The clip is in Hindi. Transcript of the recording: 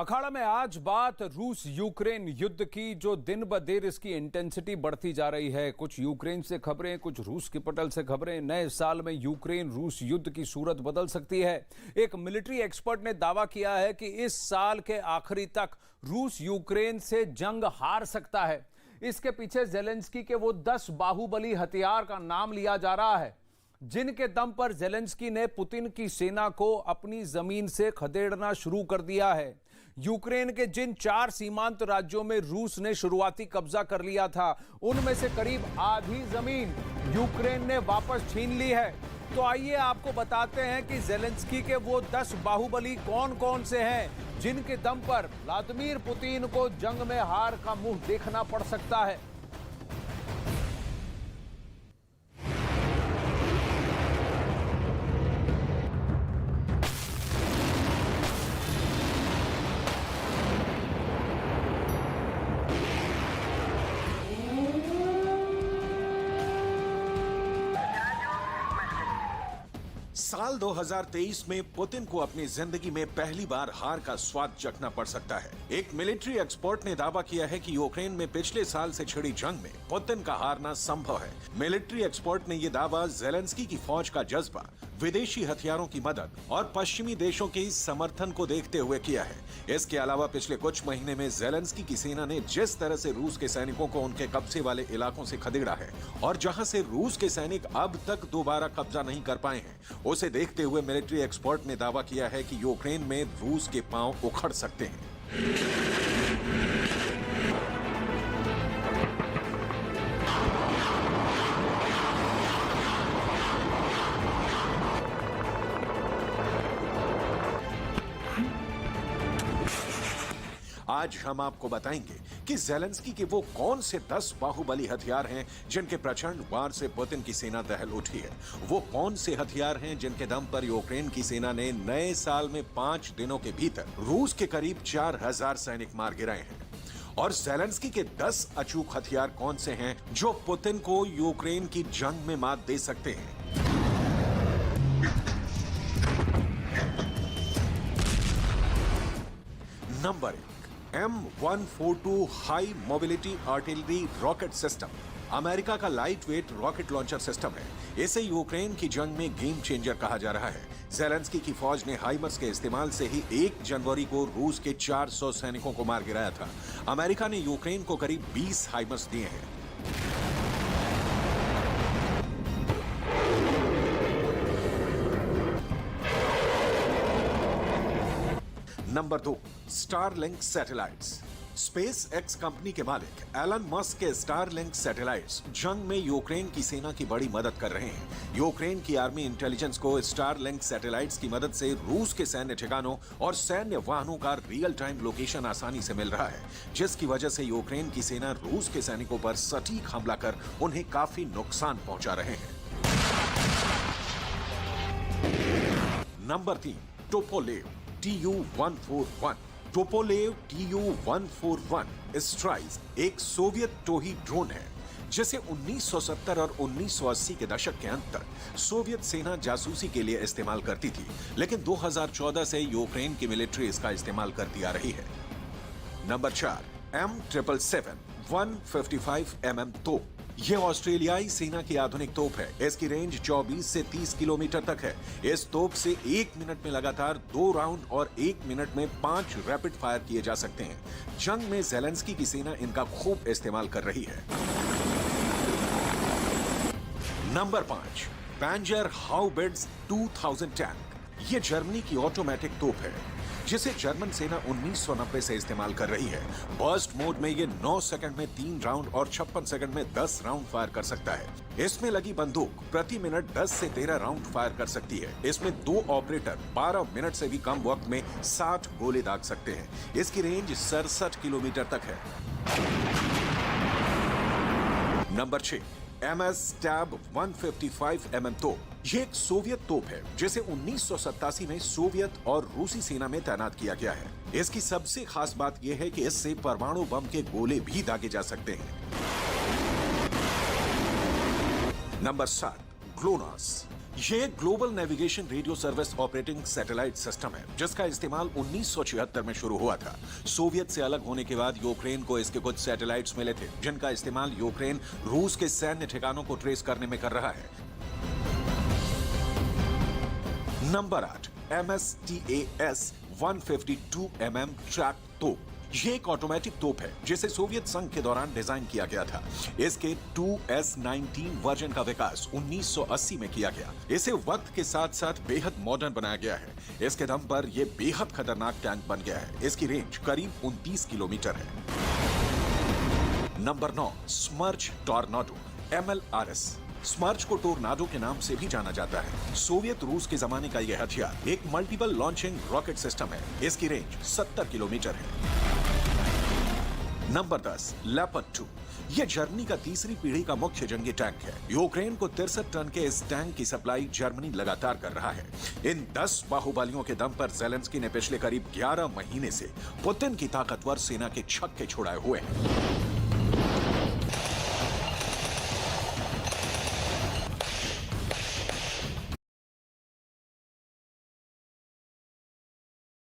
अखाड़ा में आज बात रूस यूक्रेन युद्ध की, जो दिन ब दिन इसकी इंटेंसिटी बढ़ती जा रही है। कुछ यूक्रेन से खबरें, कुछ रूस की पटल से खबरें। नए साल में यूक्रेन रूस युद्ध की सूरत बदल सकती है। एक मिलिट्री एक्सपर्ट ने दावा किया है कि इस साल के आखिरी तक रूस यूक्रेन से जंग हार सकता है। इसके पीछे जेलेंस्की के वो 10 बाहुबली हथियार का नाम लिया जा रहा है, जिनके दम पर जेलेंस्की ने पुतिन की सेना को अपनी जमीन से खदेड़ना शुरू कर दिया है। यूक्रेन के जिन 4 सीमांत राज्यों में रूस ने शुरुआती कब्जा कर लिया था, उनमें से करीब आधी जमीन यूक्रेन ने वापस छीन ली है। तो आइए आपको बताते हैं कि जेलेंस्की के वो 10 बाहुबली कौन कौन से हैं, जिनके दम पर व्लादिमीर पुतिन को जंग में हार का मुंह देखना पड़ सकता है। साल 2023 में पुतिन को अपनी जिंदगी में पहली बार हार का स्वाद चखना पड़ सकता है। एक मिलिट्री एक्सपर्ट ने दावा किया है कि यूक्रेन में पिछले साल से छिड़ी जंग में पुतिन का हारना संभव है। मिलिट्री एक्सपर्ट ने यह दावा जेलेंस्की की फौज का जज्बा, विदेशी हथियारों की मदद और पश्चिमी देशों के समर्थन को देखते हुए किया है। इसके अलावा पिछले कुछ महीने में जेलेंस्की की सेना ने जिस तरह से रूस के सैनिकों को उनके कब्जे वाले इलाकों से खदेड़ा है और जहां से रूस के सैनिक अब तक दोबारा कब्जा नहीं कर पाए हैं, उसे देखते हुए मिलिट्री एक्सपर्ट ने दावा किया है कि यूक्रेन में रूस के पांव उखड़ सकते हैं। आज हम आपको बताएंगे कि जेलेंस्की के वो कौन से 10 बाहुबली हथियार हैं जिनके प्रचंड वार से पुतिन की सेना दहल उठी है। वो कौन से हथियार हैं जिनके दम पर यूक्रेन की सेना ने नए साल में 5 दिनों के भीतर रूस के करीब 4000 सैनिक मार गिराए हैं। और जेलेंस्की के 10 अचूक हथियार कौन से हैं जो पुतिन को यूक्रेन की जंग में मात दे सकते हैं। Number 1, M142 high mobility artillery rocket system America का light weight rocket launcher system है। इसे यूक्रेन की जंग में गेम चेंजर कहा जा रहा है। जेलेंस्की की फौज ने हाइमर्स के इस्तेमाल से ही 1 जनवरी को रूस के 400 सैनिकों को मार गिराया था। अमेरिका ने यूक्रेन को करीब 20 हाइमर्स दिए हैं। Number 2, Starlink satellites. Space x company के मालिक एलन मस्क के स्टारलिंक सैटेलाइट्स जंग में यूक्रेन की सेना की बड़ी मदद कर रहे हैं। यूक्रेन की आर्मी इंटेलिजेंस को स्टारलिंक सैटेलाइट्स की मदद से रूस के सैन्य ठिकानों और सैन्य वाहनों का रियल टाइम लोकेशन आसानी से मिल रहा है, जिसकी वजह से यूक्रेन की सेना रूस के सैनिकों पर सटीक हमला कर उन्हें काफी नुकसान पहुंचा रहे हैं। Number 3, टोपोलेव Tu-141। टोपोलेव Tu-141 स्ट्राइस एक सोवियत टोही ड्रोन है, जिसे 1970 और 1980 के दशक के अंत तक सोवियत सेना जासूसी के लिए इस्तेमाल करती थी, लेकिन 2014 से यूक्रेन की मिलिट्री इसका इस्तेमाल करती आ रही है। नंबर 4, M777 155 mm तोप। यह ऑस्ट्रेलियाई सेना की आधुनिक तोप है। इसकी रेंज 24 से 30 किलोमीटर तक है। इस तोप से 1 मिनट में लगातार 2 राउंड और 1 मिनट में 5 रैपिड फायर किए जा सकते हैं। जंग में जेलेंस्की की सेना इनका खूब इस्तेमाल कर रही है। Number 5, Panzer Haubitze 2000 tank. यह जर्मनी की ऑटोमेटिक तोप है, जिसे जर्मन सेना 1990 से इस्तेमाल कर रही है। बर्स्ट मोड में ये 9 सेकंड में 3 राउंड और 56 सेकंड में 10 राउंड फायर कर सकता है। इसमें लगी बंदूक प्रति मिनट 10 से 13 राउंड फायर कर सकती है। इसमें 2 ऑपरेटर 12 मिनट से भी कम वक्त में 60 गोले दाग सकते हैं। इसकी रेंज 67 किलोमीटर तक है। नंबर 6, MS-TAB 155 mm तोप। यह एक सोवियत तोप है, जिसे 1987 में सोवियत और रूसी सेना में तैनात किया गया है। इसकी सबसे खास बात यह है कि इससे परमाणु बम के गोले भी दागे जा सकते हैं। Number 7, GLONASS. ये global navigation radio service operating satellite system है जिसका इस्तेमाल 1976 में शुरू हुआ था। सोवियत से अलग होने के बाद यूक्रेन को इसके कुछ सैटेलाइट्स मिले थे जिनका इस्तेमाल यूक्रेन रूस के सैन्य ठिकानों को ट्रेस करने में कर रहा है। नंबर 8, MSTAS 152mm ट्रैक तोप। ये एक ऑटोमेटिक तोप है जिसे सोवियत संघ के दौरान डिजाइन किया गया था। इसके 2S19 वर्जन का विकास 1980 में किया गया। इसे वक्त के साथ साथ बेहद मॉडर्न बनाया गया है। इसके दम पर यह बेहद खतरनाक टैंक बन गया है। इसकी रेंज करीब 29 किलोमीटर है। Number 9, Smerch Tornado MLRS। Smerch को टोर्नाडो के नाम से भी जाना जाता है। सोवियत रूस के जमाने का यह हथियार एक मल्टीपल लॉन्चिंग रॉकेट सिस्टम है। इसकी रेंज 70 किलोमीटर है। Number 10, leopard 2। यह जर्मनी का तीसरी पीढ़ी का मुख्य जंगी टैंक है। यूक्रेन को 63 टन के इस टैंक की सप्लाई जर्मनी लगातार कर रहा है। इन 10 बाहुबलियों के दम पर जेलेंस्की ने पिछले करीब 11 महीने से पुतिन की ताकतवर सेना के छक्के छुड़ाए हुए हैं।